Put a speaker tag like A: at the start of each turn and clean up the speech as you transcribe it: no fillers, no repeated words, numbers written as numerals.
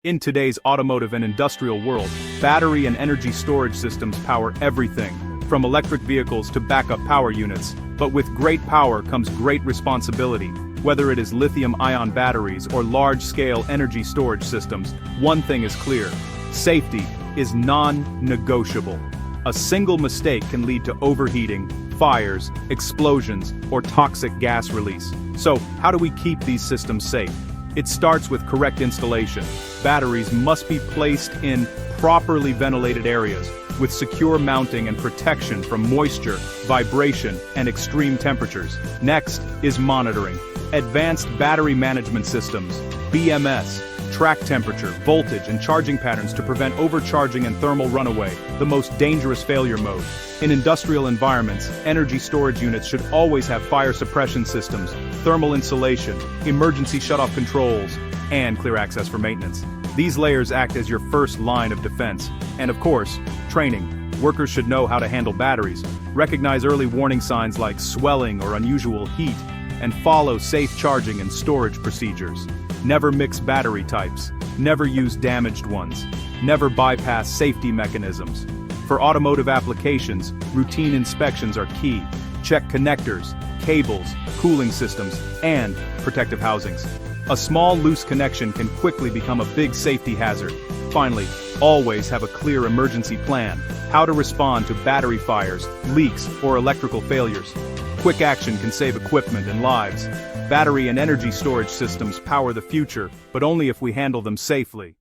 A: In today's automotive and industrial world, battery and energy storage systems power everything, from electric vehicles to backup power units. But with great power comes great responsibility. Whether it is lithium-ion batteries or large-scale energy storage systems, one thing is clear: safety is non-negotiable. A single mistake can lead to overheating, fires, explosions, or toxic gas release. So, how do we keep these systems safe? It starts with correct installation. Batteries must be placed in properly ventilated areas, with secure mounting and protection from moisture, vibration, and extreme temperatures. Next is monitoring. Advanced battery management systems, BMS, track temperature, voltage, and charging patterns to prevent overcharging and thermal runaway, the most dangerous failure mode. In industrial environments, energy storage units should always have fire suppression systems, thermal insulation, emergency shutoff controls, and clear access for maintenance. These layers act as your first line of defense. And of course, training. Workers should know how to handle batteries, recognize early warning signs like swelling or unusual heat, and follow safe charging and storage procedures. Never mix battery types, never use damaged ones, never bypass safety mechanisms. For automotive applications, routine inspections are key. Check connectors, cables, cooling systems, and protective housings. A small loose connection can quickly become a big safety hazard. Finally, always have a clear emergency plan: how to respond to battery fires, leaks, or electrical failures. Quick action can save equipment and lives. Battery and energy storage systems power the future, but only if we handle them safely.